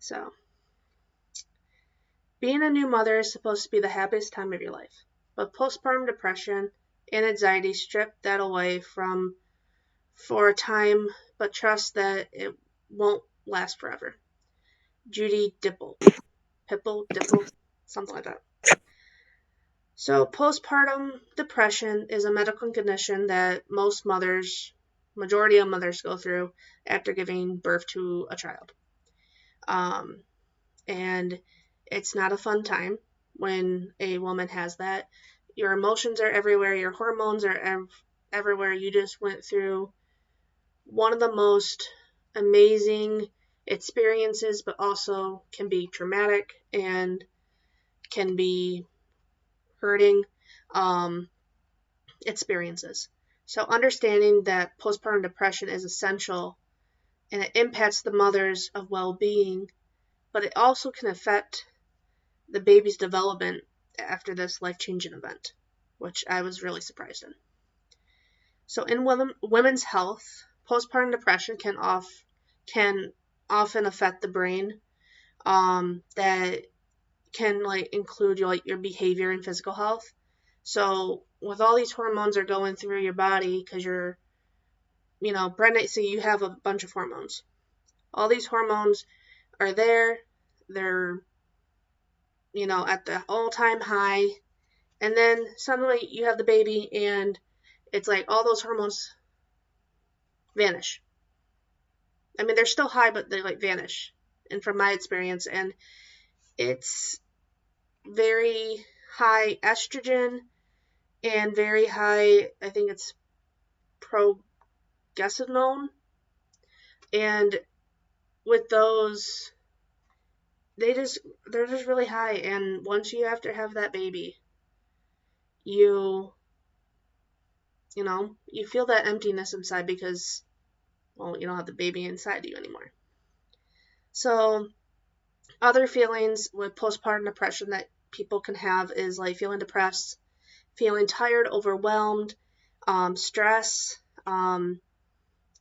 So, being a new mother is supposed to be the happiest time of your life, but postpartum depression and anxiety strip that away for a time, but trust that it won't last forever. Judy Dipple, something like that. So, postpartum depression is a medical condition that majority of mothers go through after giving birth to a child. And it's not a fun time when a woman has that. Your emotions are everywhere, your hormones are everywhere. You just went through one of the most amazing experiences, but also can be traumatic and can be hurting experiences. So understanding that postpartum depression is essential and it impacts the mothers of well-being, but it also can affect the baby's development after this life-changing event, which I was really surprised in. So in women's health, postpartum depression can often affect the brain. That can include your behavior and physical health. So with all these hormones are going through your body because you're pregnant, so you have a bunch of hormones. All these hormones are there. They're at the all-time high, and then suddenly you have the baby and it's like all those hormones vanish. I mean, they're still high, but they vanish. And from my experience, and it's very high estrogen and very high, I think it's progesterone. And with those, they're just really high. And once you have to have that baby, you feel that emptiness inside because, well, you don't have the baby inside you anymore. So other feelings with postpartum depression that people can have is feeling depressed, feeling tired, overwhelmed, stress,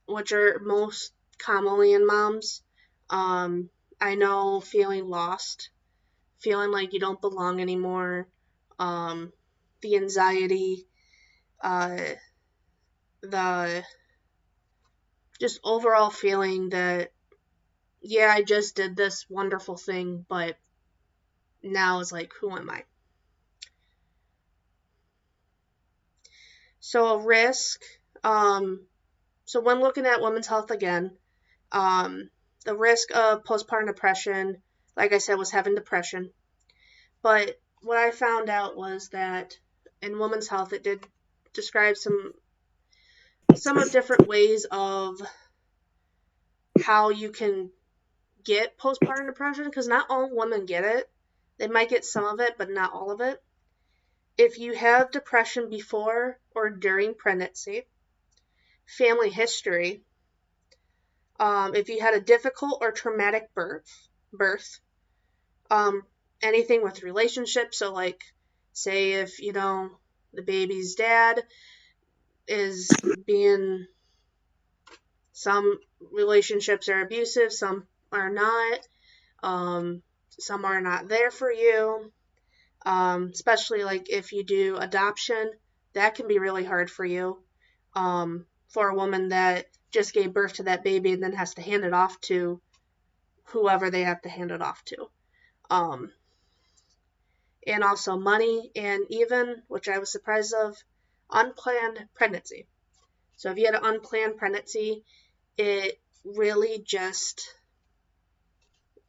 which are most commonly in moms. I know feeling lost, feeling like you don't belong anymore, the anxiety, the just overall feeling that, yeah, I just did this wonderful thing, but now it's who am I? So a risk, so when looking at women's health again, the risk of postpartum depression, like I said, was having depression. But what I found out was that in women's health, it did describe some of different ways of how you can get postpartum depression, because not all women get it. They might get some of it, but not all of it. If you have depression before or during pregnancy, family history, if you had a difficult or traumatic birth, anything with relationships, so say if the baby's dad is being, some relationships are abusive, some are not, some are not there for you, especially if you do adoption, that can be really hard for you, for a woman that just gave birth to that baby and then has to hand it off to whoever they have to hand it off to. And also money, and even, which I was surprised of, unplanned pregnancy. So if you had an unplanned pregnancy, it really just,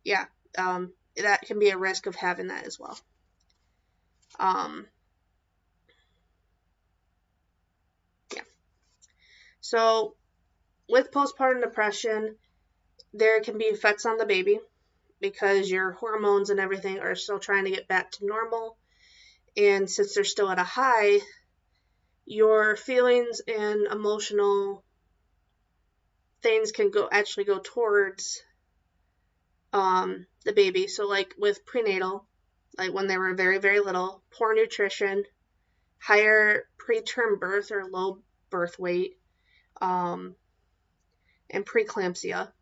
that can be a risk of having that as well. So with postpartum depression, there can be effects on the baby because your hormones and everything are still trying to get back to normal. And since they're still at a high, your feelings and emotional things can actually go towards the baby. So with prenatal, when they were very, very little, poor nutrition, higher preterm birth or low birth weight, and preeclampsia.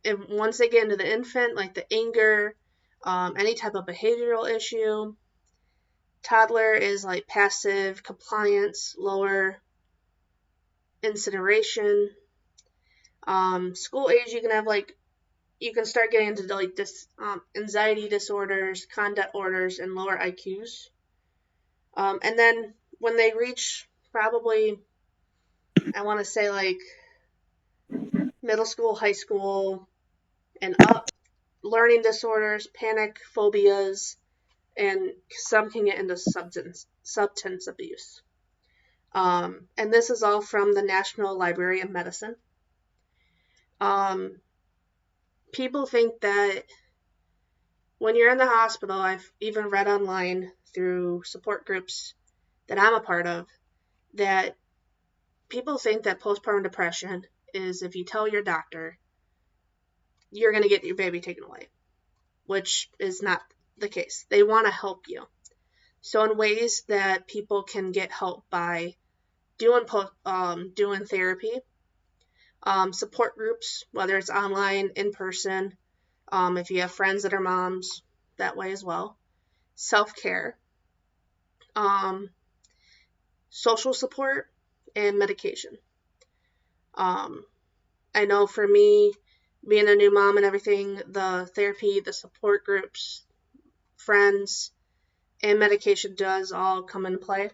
and once they get into the infant, like the anger, any type of behavioral issue. Toddler is like passive compliance, lower incineration. School age, you can have like, you can start getting into like anxiety disorders, conduct orders, and lower IQs. And then when they reach probably, I want to say like middle school, high school, and up, learning disorders, panic phobias, and some can get into substance abuse. And this is all from the National Library of Medicine. People think that when you're in the hospital, I've even read online through support groups that I'm a part of, that people think that postpartum depression is if you tell your doctor you're going to get your baby taken away, which is not the case. They want to help you. So in ways that people can get help by doing therapy, support groups, whether it's online, in person, if you have friends that are moms, that way as well, self-care, social support, and medication. I know for me, being a new mom and everything, the therapy, the support groups, friends, and medication does all come into play.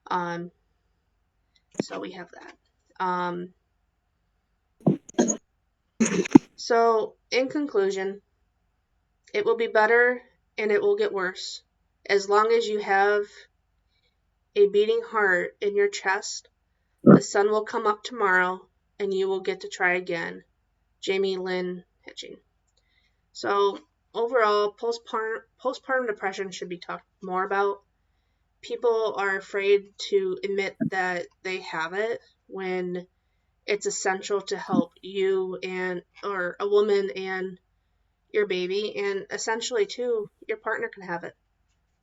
So we have that. So in conclusion, it will be better and it will get worse. As long as you have a beating heart in your chest, the sun will come up tomorrow and you will get to try again. Jamie Lynn Hitching. So overall, postpartum depression should be talked more about. People are afraid to admit that they have it when it's essential to help you or a woman and your baby, and essentially too, your partner can have it.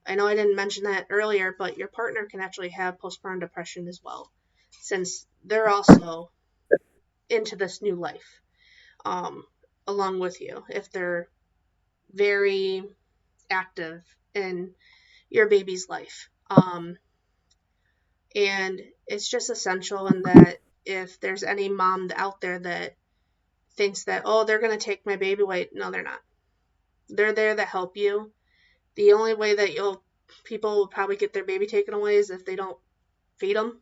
I know I didn't mention that earlier, but your partner can actually have postpartum depression as well, since they're also into this new life, along with you, if they're very active in your baby's life. And it's just essential in that if there's any mom out there that thinks that, oh, they're going to take my baby away, no, they're not. They're there to help you. The only way that people will probably get their baby taken away is if they don't feed them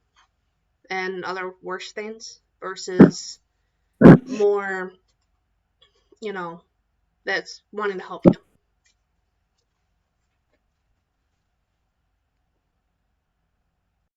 and other worse things, versus more, that's wanting to help you.